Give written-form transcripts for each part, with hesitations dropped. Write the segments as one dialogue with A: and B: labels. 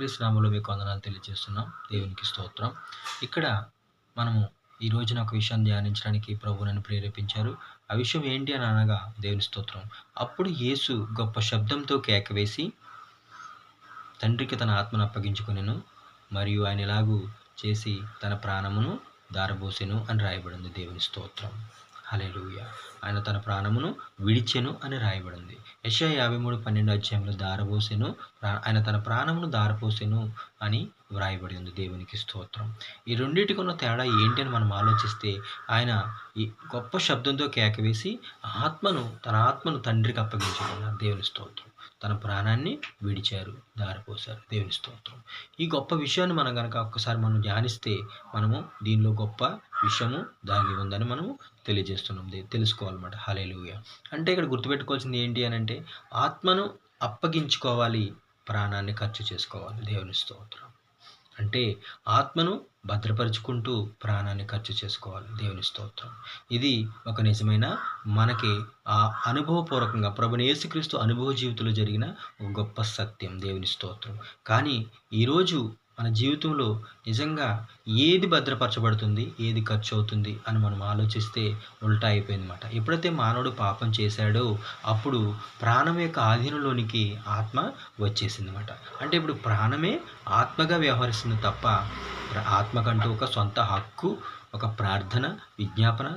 A: యేసుక్రీస్తు నామములో మీకు వందనాలు తెలియజేస్తున్నాం. దేవునికి స్తోత్రం. ఇక్కడ మనము ఈ రోజున ఒక విషయాన్ని ధ్యానించడానికి ప్రభు నన్ను ప్రేరేపించారు. ఆ విషయం ఏంటి అని అనగా దేవుని స్తోత్రం. అప్పుడు యేసు గొప్ప శబ్దంతో కేక వేసి తండ్రికి తన ఆత్మను అప్పగించుకొనెను. మరియు ఆయన ఇలాగు చేసి తన ప్రాణమును ధారబోసెను అని రాయబడింది. దేవుని స్తోత్రం. హల్లెలూయా. ఆయన తన ప్రాణమును విడిచెను అని రాయబడింది. యెషయా 53:12 అధ్యాయంలో ధారబోసెను, ఆయన తన ప్రాణమును ధారపోసెను అని వ్రాయబడి ఉంది. దేవునికి స్తోత్రం. ఈ రెండింటికి ఉన్న తేడా ఏంటి అని మనం ఆలోచిస్తే, ఆయన ఈ గొప్ప శబ్దంతో కేకవేసి తన ఆత్మను తండ్రికి అప్పగించుకున్నారు. దేవుని స్తోత్రం. తన ప్రాణాన్ని విడిచారు, ధారపోశారు. దేవుని స్తోత్రం. ఈ గొప్ప విషయాన్ని మనం గనక ఒక్కసారి మనం ధ్యానిస్తే, మనము దీనిలో గొప్ప విషయము దాగి ఉందని మనము తెలియజేస్తున్నాం, తెలుసుకోవాలన్నమాట. హల్లెలూయా. అంటే ఇక్కడ గుర్తుపెట్టుకోవాల్సింది ఏంటి అని అంటే, ఆత్మను అప్పగించుకోవాలి, ప్రాణాన్ని ఖర్చు చేసుకోవాలి. దేవుని స్తోత్రం. అంటే ఆత్మను భద్రపరుచుకుంటూ ప్రాణాన్ని ఖర్చు చేసుకోవాలి. దేవుని స్తోత్రం. ఇది ఒక నిజమైన మనకి ఆ అనుభవపూర్వకంగా ప్రభువైన యేసుక్రీస్తు అనుభవ జీవితంలో జరిగిన ఒక గొప్ప సత్యం. దేవుని స్తోత్రం. కానీ ఈరోజు మన జీవితంలో నిజంగా ఏది భద్రపరచబడుతుంది, ఏది ఖర్చు అవుతుంది అని మనం ఆలోచిస్తే ఉల్టా అయిపోయిందన్నమాట. ఎప్పుడైతే మానవుడు పాపం చేశాడో అప్పుడు ప్రాణం యొక్క ఆధీనంలోనికి ఆత్మ వచ్చేసిందన్నమాట. అంటే ఇప్పుడు ప్రాణమే ఆత్మగా వ్యవహరిస్తుంది తప్ప ఆత్మకంటూ ఒక సొంత హక్కు, ఒక ప్రార్థన, విజ్ఞాపన,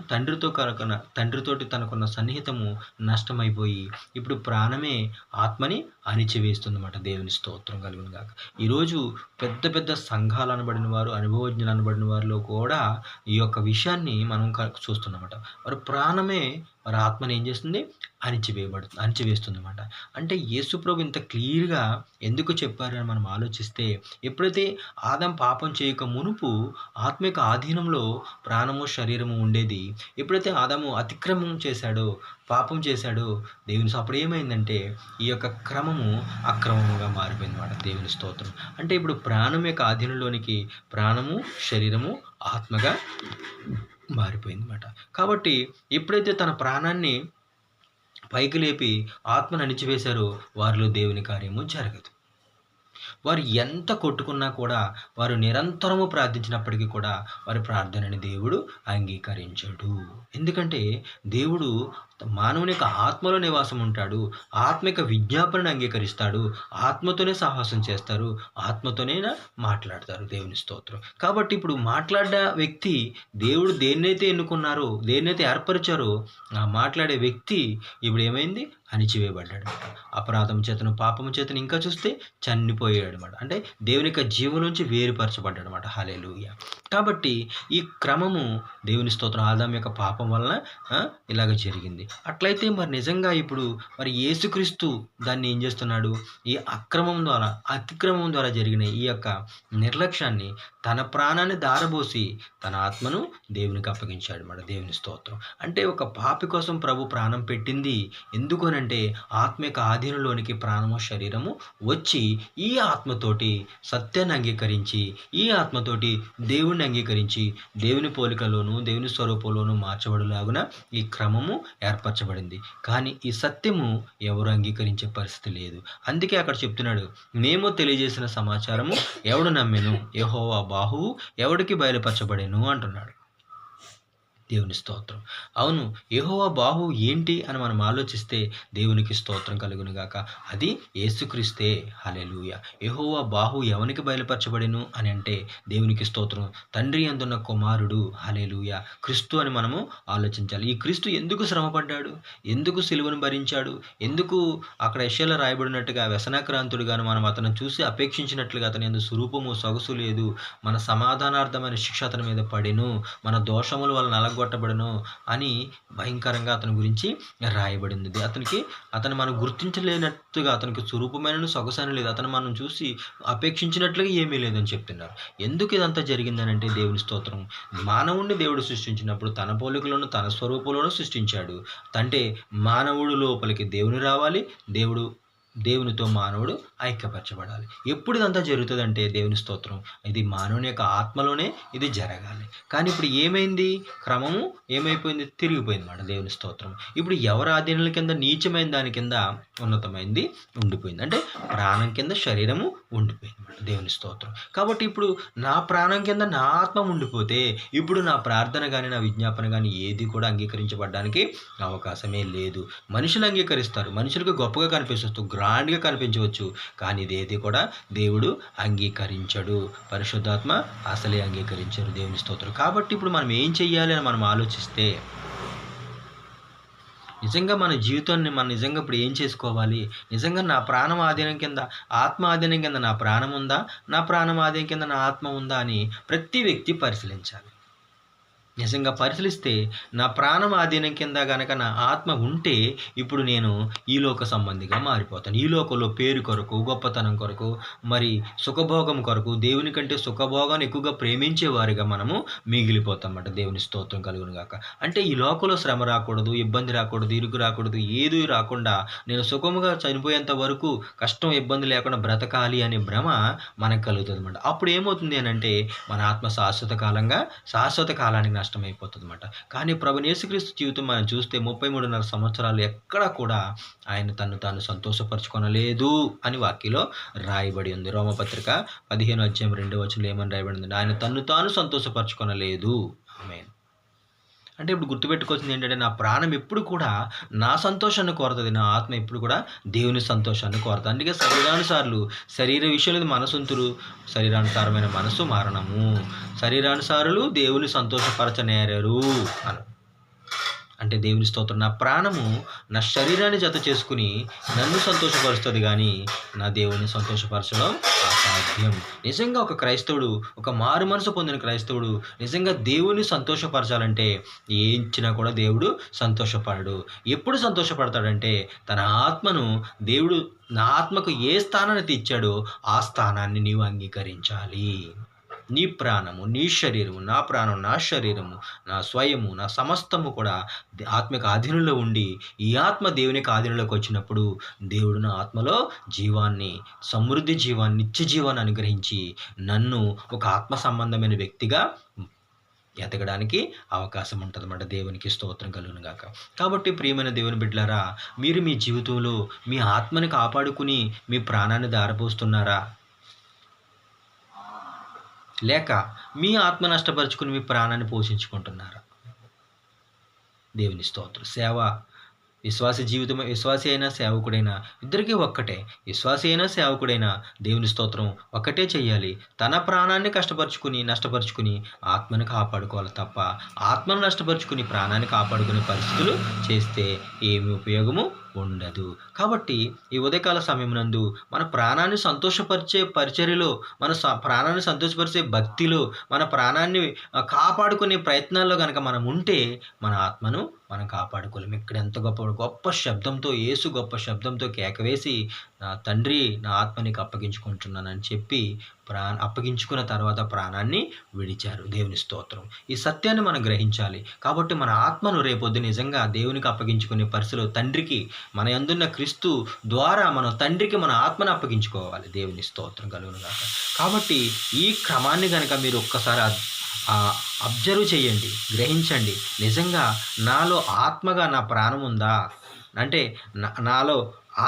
A: తండ్రితోటి తనకున్న సన్నిహితము నష్టమైపోయి ఇప్పుడు ప్రాణమే ఆత్మని అణిచివేస్తుందన్నమాట. దేవుని స్తోత్రం కలుగును గాక. ఈరోజు పెద్ద పెద్ద సంఘాలు అనబడిన వారు, అనుభవజ్ఞులు అనబడిన వారిలో కూడా ఈ యొక్క విషయాన్ని మనం చూస్తున్నమాట. వారి ప్రాణమే వారి ఆత్మని ఏం చేస్తుంది? అణిచివేస్తుంది అన్నమాట. అంటే యేసుప్రభు ఇంత క్లియర్గా ఎందుకు చెప్పారు అని మనం ఆలోచిస్తే, ఎప్పుడైతే ఆదాం పాపం చేయక మునుపు ఆత్మ యొక్క ఆధీనంలో ప్రాణము, శరీరము ఉండేది. ఎప్పుడైతే ఆదాము అతిక్రమం చేశాడో, పాపం చేశాడో అప్పుడు ఏమైందంటే ఈ యొక్క క్రమము అక్రమముగా మారిపోయింది అన్నమాట. దేవుని స్తోత్రం. అంటే ఇప్పుడు ప్రాణం యొక్క ఆధీనంలోనికి ప్రాణము, శరీరము, ఆత్మగా మారిపోయింది అన్నమాట. కాబట్టి ఎప్పుడైతే తన ప్రాణాన్ని పైకి లేపి ఆత్మను అణిచివేశారో వారిలో దేవుని కార్యము జరగదు. వారు ఎంత కొట్టుకున్నా కూడా, వారు నిరంతరము ప్రార్థించినప్పటికీ కూడా వారి ప్రార్థనని దేవుడు అంగీకరించడు. ఎందుకంటే దేవుడు మానవుని యొక్క ఆత్మలో నివాసం ఉంటాడు. ఆత్మ యొక్క విజ్ఞాపనను అంగీకరిస్తాడు. ఆత్మతోనే సాహసం చేస్తారు, ఆత్మతోనే మాట్లాడతారు. దేవుని స్తోత్రం. కాబట్టి ఇప్పుడు మాట్లాడే వ్యక్తి, దేవుడు దేన్నైతే ఎన్నుకున్నారో, దేన్నైతే ఏర్పరిచారో ఆ మాట్లాడే వ్యక్తి ఇప్పుడు ఏమైంది? అణిచివేయబడ్డాడు. అపరాధం చేతను, పాపము చేతను ఇంకా చూస్తే చనిపోయాడు అనమాట. అంటే దేవుని యొక్క జీవం నుంచి వేరుపరచబడ్డాడు అనమాట. హల్లెలూయా. కాబట్టి ఈ క్రమము దేవుని స్తోత్రం ఆదాం యొక్క పాపం వలన ఇలాగ జరిగింది. అట్లయితే మరి నిజంగా ఇప్పుడు మరి యేసుక్రీస్తు దాన్ని ఏం చేస్తున్నాడు? ఈ అతిక్రమం ద్వారా జరిగిన ఈ యొక్క నిర్లక్ష్యాన్ని తన ప్రాణాన్ని ధారబోసి తన ఆత్మను దేవునికి అప్పగించాడు అన్నమాట. దేవుని స్తోత్రం. అంటే ఒక పాపి కోసం ప్రభు ప్రాణం పెట్టింది ఎందుకు అనంటే, ఆత్మ యొక్క ఆధీనంలోనికి ప్రాణము, శరీరము వచ్చి ఈ ఆత్మతోటి సత్యాన్ని అంగీకరించి, ఈ ఆత్మతోటి దేవుణ్ణి అంగీకరించి దేవుని పోలికలోను, దేవుని స్వరూపంలోను మార్చబడులాగున ఈ క్రమము ఏర్పరచబడింది. కానీ ఈ సత్యము ఎవరు అంగీకరించే పరిస్థితి లేదు. అందుకే అక్కడ చెప్తున్నాడు, మేము తెలియజేసిన సమాచారము ఎవడు నమ్మెను? యెహోవా బాహువు ఎవడికి బయలుపరచబడెను అంటున్నాడు. దేవుని స్తోత్రం. అవును, యెహోవా బాహువు ఏంటి అని మనం ఆలోచిస్తే దేవునికి స్తోత్రం కలుగును గాక. అది యేసుక్రీస్తే. హల్లెలూయా. యెహోవా బాహువు ఎవనికి బయలుపరచబడెను అని అంటే దేవునికి స్తోత్రం, తండ్రి యందున్న కుమారుడు. హల్లెలూయా. క్రీస్తు అని మనము ఆలోచించాలి. ఈ క్రీస్తు ఎందుకు శ్రమపడ్డాడు? ఎందుకు సిలువను భరించాడు? ఎందుకు అక్కడ యెషయాలో రాయబడినట్టుగా వ్యసనాక్రాంతుడుగాను మనం అతను చూసి అపేక్షించినట్లుగా అతని యందు స్వరూపము, సొగసు లేదు, మన సమాధానార్థమైన శిక్ష అతని మీద పడెను, మన దోషముల వలన కొట్టబడను అని భయంకరంగా అతని గురించి రాయబడింది. అతను మనం గుర్తించలేనట్టుగా అతనికి స్వరూపమైన సొగసైన లేదు, అతను మనం చూసి అపేక్షించినట్లుగా ఏమీ లేదని చెప్తున్నారు. ఎందుకు ఇదంతా జరిగిందనంటే దేవుని స్తోత్రం, మానవుడిని దేవుడు సృష్టించినప్పుడు తన పోలికలోను తన స్వరూపంలోనూ సృష్టించాడు. అంటే మానవుడు లోపలికి దేవుని రావాలి, దేవుడు దేవునితో మానవుడు ఐక్యపరచబడాలి. ఎప్పుడు ఇదంతా జరుగుతుందంటే దేవుని స్తోత్రం, ఇది మానవుని యొక్క ఆత్మలోనే ఇది జరగాలి. కానీ ఇప్పుడు ఏమైంది, క్రమము ఏమైపోయింది, తిరిగిపోయింది మాట దేవుని స్తోత్రం. ఇప్పుడు ఎవరి ఆధీనుల కింద, నీచమైన దాని కింద ఉన్నతమైంది ఉండిపోయింది. అంటే ప్రాణం కింద శరీరము ఉండిపోయింది మాట దేవుని స్తోత్రం. కాబట్టి ఇప్పుడు నా ప్రాణం కింద నా ఆత్మ ఉండిపోతే ఇప్పుడు నా ప్రార్థన కానీ నా విజ్ఞాపన కానీ ఏది కూడా అంగీకరించబడడానికి అవకాశమే లేదు. మనుషులు అంగీకరిస్తారు, మనుషులకు గొప్పగా కనిపిస్తూ గ్రాండ్గా కనిపించవచ్చు, కానీ ఇదేది కూడా దేవుడు అంగీకరించడు. పరిశుద్ధాత్మ అసలే అంగీకరించరు దేవుని స్తోత్రం. కాబట్టి ఇప్పుడు మనం ఏం చెయ్యాలి అని మనం ఆలోచిస్తే, నిజంగా మన జీవితాన్ని మనం నిజంగా ఇప్పుడు ఏం చేసుకోవాలి, నిజంగా నా ప్రాణం ఆధీనం కింద, ఆత్మ ఆధీనం కింద నా ప్రాణం ఉందా, నా ప్రాణం ఆధీనం కింద నా ఆత్మ ఉందా అని ప్రతి వ్యక్తి పరిశీలించాలి. నిజంగా పరిశీలిస్తే నా ప్రాణం ఆధీనం కింద గనక నా ఆత్మ ఉంటే ఇప్పుడు నేను ఈ లోక సంబంధిగా మారిపోతాను. ఈ లోకంలో పేరు కొరకు, గొప్పతనం కొరకు, మరి సుఖభోగం కొరకు, దేవుని కంటే సుఖభోగాన్ని ఎక్కువగా ప్రేమించేవారిగా మనము మిగిలిపోతామన్నమాట. దేవుని స్తోత్రం కలుగును గాక. అంటే ఈ లోకంలో శ్రమ రాకూడదు, ఇబ్బంది రాకూడదు, ఇరుకు రాకూడదు, ఏది రాకుండా నేను సుఖముగా చనిపోయేంత వరకు కష్టం ఇబ్బంది లేకుండా బ్రతకాలి అనే భ్రమ మనకు కలుగుతుంది అన్నమాట. అప్పుడు ఏమవుతుంది అని అంటే మన ఆత్మ శాశ్వత కాలానికి నష్టమైపోతుంది అన్నమాట. కానీ ప్రభువైన యేసుక్రీస్తు జీవితం మనం చూస్తే 33.5 సంవత్సరాలు ఎక్కడ కూడా ఆయన తను తాను సంతోషపరచుకొనలేదు అని వాక్యలో రాయబడి ఉంది. రోమపత్రిక 15:2 ఏమని రాయబడింది, ఆయన తను తాను సంతోషపరచుకొనలేదు. ఆమేన్. అంటే ఇప్పుడు గుర్తుపెట్టుకోవాల్సింది ఏంటంటే నా ప్రాణం ఎప్పుడు కూడా నా సంతోషాన్ని కోరుతుంది, నా ఆత్మ ఎప్పుడు కూడా దేవుని సంతోషాన్ని కోరుతుంది. అందుకే శరీర విషయంలో మనసుంతురు, శరీరానుసారమైన మనసు మరణము, శరీరానుసారులు దేవుని సంతోషపరచనేరరు అని. అంటే దేవుని స్తోత్రం, నా ప్రాణము నా శరీరాన్ని జత చేసుకుని నన్ను సంతోషపరుస్తుంది, కానీ నా దేవుని సంతోషపరచడం అసాధ్యం. నిజంగా ఒక క్రైస్తవుడు, ఒక మారు మనసు పొందిన క్రైస్తవుడు నిజంగా దేవుని సంతోషపరచాలంటే ఏం ఇచ్చినా కూడా దేవుడు సంతోషపడడు. ఎప్పుడు సంతోషపడతాడంటే తన ఆత్మను దేవుడు, నా ఆత్మకు ఏ స్థానాన్ని ఇచ్చాడో ఆ స్థానాన్ని నీవు అంగీకరించాలి. నీ ప్రాణము, నీ శరీరము, నా ప్రాణం, నా శరీరము, నా స్వయము, నా సమస్తము కూడా ఆత్మకు ఆధీనంలో ఉండి ఈ ఆత్మ దేవునికి ఆధీనంలోకి వచ్చినప్పుడు దేవుడు నా ఆత్మలో జీవాన్ని, సమృద్ధి జీవాన్ని, నిత్య జీవాన్ని అనుగ్రహించి నన్ను ఒక ఆత్మ సంబంధమైన వ్యక్తిగా ఎదగడానికి అవకాశం ఉంటుందన్నమాట. దేవునికి స్తోత్రం కలుగును గాక. కాబట్టి ప్రియమైన దేవుని బిడ్డలారా, మీరు మీ జీవితంలో మీ ఆత్మని కాపాడుకుని మీ ప్రాణాన్ని దారపోస్తున్నారా, లేక మీ ఆత్మ నష్టపరుచుకుని మీ ప్రాణాన్ని పోషించుకుంటున్నారా? దేవుని స్తోత్రం. విశ్వాసి అయినా సేవకుడైనా ఇద్దరికీ ఒక్కటే. విశ్వాసి అయినా సేవకుడైనా దేవుని స్తోత్రం ఒక్కటే చెయ్యాలి. తన ప్రాణాన్ని నష్టపరుచుకుని ఆత్మను కాపాడుకోవాలి తప్ప ఆత్మను నష్టపరుచుకుని ప్రాణాన్ని కాపాడుకునే పరిస్థితులు చేస్తే ఏమి ఉపయోగము ఉండదు. కాబట్టి ఈ ఉదయకాల సమయమునందు మన ప్రాణాన్ని సంతోషపరిచే పరిచర్యలో, మన ప్రాణాన్ని సంతోషపరిచే భక్తిలో, మన ప్రాణాన్ని కాపాడుకునే ప్రయత్నాల్లో కనుక మనం ఉంటే మన ఆత్మను మనం కాపాడుకోలేము. ఇక్కడ ఎంత గొప్ప శబ్దంతో, యేసు గొప్ప శబ్దంతో కేకవేసి, నా తండ్రి నా ఆత్మ నీకు అప్పగించుకుంటున్నానని చెప్పి అప్పగించుకున్న తర్వాత ప్రాణాన్ని విడిచారు. దేవుని స్తోత్రం. ఈ సత్యాన్ని మనం గ్రహించాలి. కాబట్టి మన ఆత్మను రేపొద్దు నిజంగా దేవునికి అప్పగించుకునే పరిస్థితిలో తండ్రికి, మన యందున్న క్రీస్తు ద్వారా మనం తండ్రికి మన ఆత్మను అప్పగించుకోవాలి. దేవుని స్తోత్రం కలుగును గాక. కాబట్టి ఈ క్రమాన్ని కనుక మీరు ఒక్కసారి అబ్జర్వ్ చేయండి, గ్రహించండి. నిజంగా నాలో ఆత్మగా నా ప్రాణం ఉందా అంటే నాలో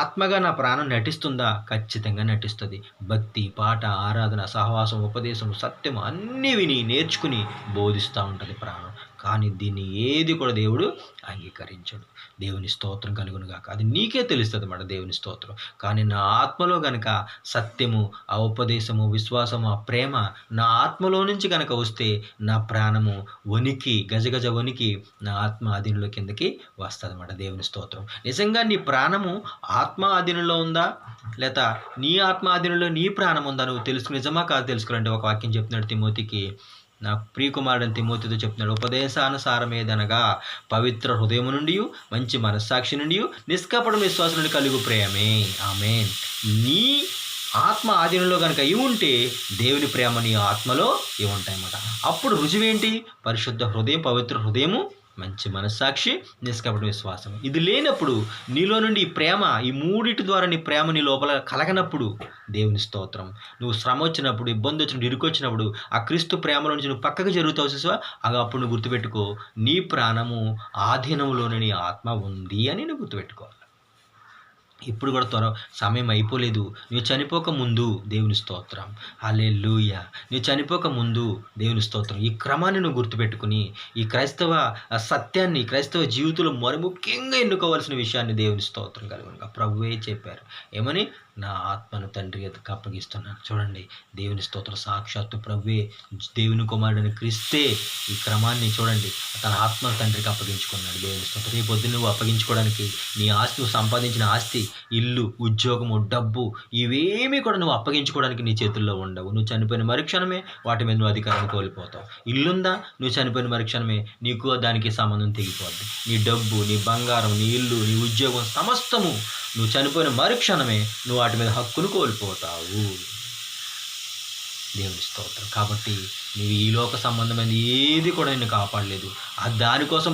A: ఆత్మగా నా ప్రాణం నటిస్తుందా? ఖచ్చితంగా నటిస్తుంది. భక్తి, పాట, ఆరాధన, సహవాసం, ఉపదేశం, సత్యం అన్నీ విని నేర్చుకుని బోధిస్తూ ఉంటుంది ప్రాణం. కానీ దీన్ని ఏది కూడా దేవుడు అంగీకరించడు. దేవుని స్తోత్రం కలుగును గాక. అది నీకే తెలుస్తుంది అన్నమాట దేవుని స్తోత్రం. కానీ నా ఆత్మలో గనక సత్యము, ఆ ఉపదేశము, విశ్వాసము, ఆ ప్రేమ నా ఆత్మలో నుంచి గనక వస్తే నా ప్రాణము వణికి, గజగజ వణికి నా ఆత్మ ఆధీనంలో కిందకి వస్తుంది అన్నమాట. దేవుని స్తోత్రం. నిజంగా నీ ప్రాణము ఆత్మ ఆధీనంలో ఉందా, లేదా నీ ఆత్మ ఆధీనంలో నీ ప్రాణం ఉందా నువ్వు నిజమా కాదు తెలుసుకోవాలంటే ఒక వాక్యం చెప్తున్నాడు తిమోతికి. నా ప్రియకుమారుడని తిమోతితో చెప్తున్నాడు, ఉపదేశానుసారమేదనగా పవిత్ర హృదయము నుండి, మంచి మనస్సాక్షి నుండి, నిష్కపట విశ్వాసం నుండి కలుగు ప్రేమే. ఆమేన్. నీ ఆత్మ ఆధీనంలో కనుక ఇవి ఉంటే దేవుని ప్రేమ నీ ఆత్మలో ఇవి ఉంటాయన్నమాట. అప్పుడు రుజువేంటి? పరిశుద్ధ హృదయం, పవిత్ర హృదయము మంచి మనస్సాక్షి, నిష్కపట విశ్వాసం. ఇది లేనప్పుడు నీలో నుండి ఈ ప్రేమ, ఈ మూడిటి ద్వారా నీ ప్రేమ నీ లోపల కలగనప్పుడు దేవుని స్తోత్రం. నువ్వు శ్రమ వచ్చినప్పుడు, ఇబ్బంది వచ్చినప్పుడు, ఇరుకొచ్చినప్పుడు ఆ క్రీస్తు ప్రేమలో నుంచి నువ్వు పక్కకు జరుగుతావు చూసావా, అప్పుడు నువ్వు గుర్తుపెట్టుకో, నీ ప్రాణము ఆధీనంలోనే నీ ఆత్మ ఉంది అని నువ్వు గుర్తుపెట్టుకోవాలి. ఇప్పుడు కూడా సమయం అయిపోలేదు. నువ్వు చనిపోక ముందు దేవుని స్తోత్రం. హల్లెలూయా. నువ్వు చనిపోక ముందు దేవుని స్తోత్రం. ఈ క్రమాన్ని నువ్వు గుర్తుపెట్టుకుని ఈ క్రైస్తవ సత్యాన్ని, క్రైస్తవ జీవితంలో మరి ముఖ్యంగా ఎన్నుకోవాల్సిన విషయాన్ని దేవుని స్తోత్రం కలుగునుగా. ప్రభువే చెప్పారు ఏమని, నా ఆత్మను తండ్రి ఎదుకు అప్పగిస్తున్నాను. చూడండి, దేవుని స్తోత్రం. సాక్షాత్తు ప్రభువే, దేవుని కుమారుడని క్రీస్తే ఈ క్రమాన్ని చూడండి, తన ఆత్మ తండ్రికి అప్పగించుకున్నాడు. దేవుని స్తోత్రం. రేపు పొద్దున్న నువ్వు అప్పగించుకోవడానికి నీ ఆస్తి, నువ్వు సంపాదించిన ఆస్తి, ఇల్లు, ఉద్యోగము, డబ్బు ఇవేమీ కూడా నువ్వు అప్పగించుకోవడానికి నీ చేతుల్లో ఉండవు. నువ్వు చనిపోయిన మరుక్షణమే వాటి మీద నువ్వు అధికారాన్ని కోల్పోతావు. ఇల్లుందా, నువ్వు చనిపోయిన మరుక్షణమే నీకు దానికి సంబంధం తెగిపోద్ది. నీ డబ్బు, నీ బంగారం, నీ ఇల్లు, నీ ఉద్యోగం సమస్తము నువ్వు చనిపోయిన మరుక్షణమే నువ్వు వాటి మీద హక్కును కోల్పోతావు. దేవుని స్తోత్రం. కాబట్టి నువ్వు ఈ లోక సంబంధమైన ఏది కూడా నిన్ను కాపాడలేదు. దానికోసం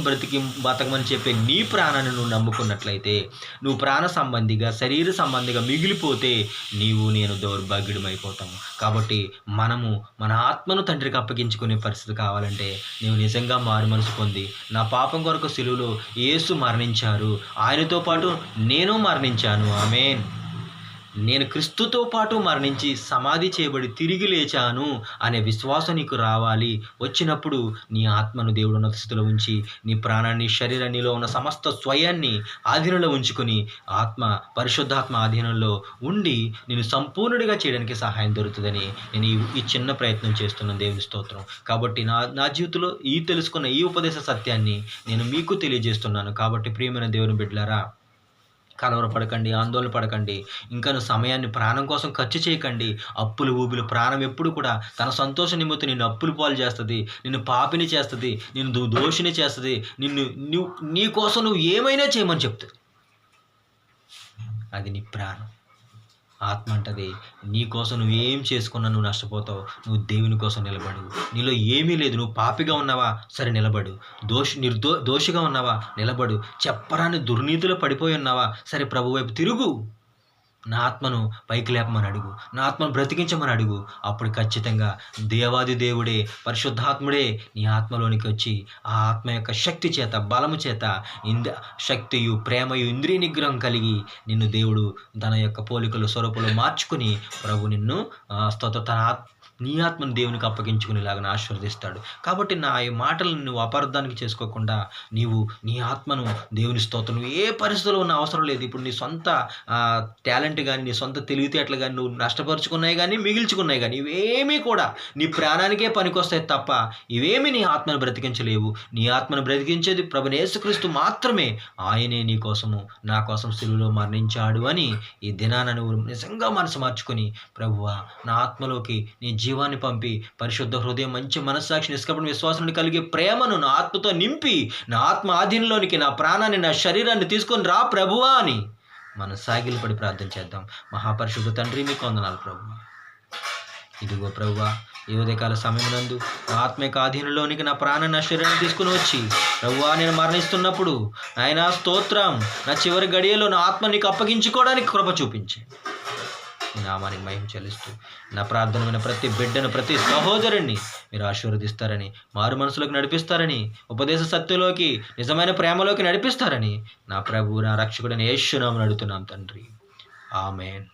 A: బతకమని చెప్పే నీ ప్రాణాన్ని నువ్వు నమ్ముకున్నట్లయితే, నువ్వు ప్రాణ సంబంధిగా, శరీర సంబంధిగా మిగిలిపోతే నేను దౌర్భాగ్యుడమైపోతాము. కాబట్టి మనము మన ఆత్మను తండ్రికి అప్పగించుకునే పరిస్థితి కావాలంటే, నీవు నిజంగా మారు మనసు పొంది, నా పాపం కొరకు సిలువలో యేసు మరణించారు, ఆయనతో పాటు నేను మరణించాను, ఆమేన్, నేను క్రీస్తుతో పాటు మరణించి సమాధి చేయబడి తిరిగి లేచాను అనే విశ్వాసం నీకు రావాలి. వచ్చినప్పుడు నీ ఆత్మను దేవుడు ఉన్నత స్థితిలో ఉంచి, నీ ప్రాణాన్ని, శరీరాన్నిలో ఉన్న సమస్త స్వయాన్ని ఆధీనంలో ఉంచుకొని, పరిశుద్ధాత్మ ఆధీనంలో ఉండి నేను సంపూర్ణుడిగా చేయడానికి సహాయం దొరుకుతుందని నేను ఈ చిన్న ప్రయత్నం చేస్తున్నాను. దేవుని స్తోత్రం. కాబట్టి నా జీవితంలో తెలుసుకున్న ఈ ఉపదేశ సత్యాన్ని నేను మీకు తెలియజేస్తున్నాను. కాబట్టి ప్రియమైన దేవుని బిడ్డలారా, కలవరపడకండి, ఆందోళన పడకండి. ఇంకా సమయాన్ని ప్రాణం కోసం ఖర్చు చేయకండి. అప్పులు ఊబిలు ప్రాణం ఎప్పుడు కూడా తన సంతోష నిమిత్తం నిన్ను అప్పులు పాలు చేస్తుంది, నిన్ను పాపిని చేస్తుంది, నిన్ను దోషిని చేస్తుంది, నీ కోసం నువ్వు ఏమైనా చేయమని చెప్తుంది. అది నీ ప్రాణం. ఆత్మ అంటది, నీ కోసం నువ్వేం చేసుకున్నా నువ్వు నష్టపోతావు. నువ్వు దేవుని కోసం నిలబడు. నీలో ఏమీ లేదు, నువ్వు పాపిగా ఉన్నావా, సరే నిలబడు. దోషిగా ఉన్నావా, నిలబడు. చెప్పరాని దుర్నీతిలో పడిపోయి ఉన్నావా, సరే ప్రభు వైపు తిరుగు. నా ఆత్మను పైకి లేపమని అడుగు, నా ఆత్మను బ్రతికించమని అడుగు. అప్పుడు ఖచ్చితంగా దేవాది దేవుడే, పరిశుద్ధాత్ముడే నీ ఆత్మలోనికి వచ్చి ఆ ఆత్మ యొక్క శక్తి చేత, బలము చేత, శక్తియు, ప్రేమయు, ఇంద్రియ నిగ్రహం కలిగి నిన్ను దేవుడు తన యొక్క పోలికలు, స్వరూపులు మార్చుకుని ప్రభు నిన్ను నీ ఆత్మను దేవునికి అప్పగించుకునేలాగా ఆశీర్వదిస్తాడు. కాబట్టి నా ఈ మాటలను నువ్వు అపార్థానికి చేసుకోకుండా నీవు నీ ఆత్మను దేవుని స్తోత్రం, నువ్వు ఏ పరిస్థితుల్లో ఉన్న అవసరం లేదు. ఇప్పుడు నీ సొంత టాలెంట్ కానీ, నీ సొంత తెలివితేటలు కానీ నువ్వు నష్టపరుచుకున్నాయి కానీ, మిగిల్చుకున్నాయి కానీ, ఇవేమీ కూడా నీ ప్రాణానికే పనికొస్తాయి తప్ప ఇవేమీ నీ ఆత్మను బ్రతికించలేవు. నీ ఆత్మను బ్రతికించేది ప్రభువైన యేసుక్రీస్తు మాత్రమే. ఆయనే నీ కోసము, నా కోసం సిలువలో మరణించాడు అని ఈ దినాన నువ్వు నిజంగా మనసు మార్చుకొని, ప్రభువా నా ఆత్మలోకి నీ జీవాన్ని పంపి, పరిశుద్ధ హృదయం, మంచి మనస్సాక్షి, నిష్కపట విశ్వాసాన్ని కలిగే ప్రేమను నా ఆత్మతో నింపి, నా ఆత్మ ఆధీనంలోనికి నా ప్రాణాన్ని, నా శరీరాన్ని తీసుకొని రా ప్రభువా అని మనం సాగిలపడి ప్రార్థన చేద్దాం. మహాపరిశుద్ధ తండ్రి, మీకు వందనాలు ప్రభువా. ఇదిగో ప్రభువా, ఈ ఉదయకాల సమయమునందు నా ఆత్మీయ ఆధీనంలోనికి నా ప్రాణ, నా శరీరాన్ని తీసుకుని వచ్చి ప్రభువా నేను మరణిస్తున్నప్పుడు నాయనా స్తోత్రం, నా చివరి గడియలో నా ఆత్మ నీకు అప్పగించుకోవడానికి కృప చూపించి నామానికి మహిమ చెల్లిస్తూ నా ప్రార్థన ప్రతి బిడ్డను, ప్రతి సహోదరుణ్ణి మీరు ఆశీర్వదిస్తారని, మారు మనసులోకి నడిపిస్తారని, ఉపదేశ సత్యంలోకి, నిజమైన ప్రేమలోకి నడిపిస్తారని నా ప్రభు, నా రక్షకుడైన యేసు నామమున అడుగుతున్నాం తండ్రి, ఆమేన్.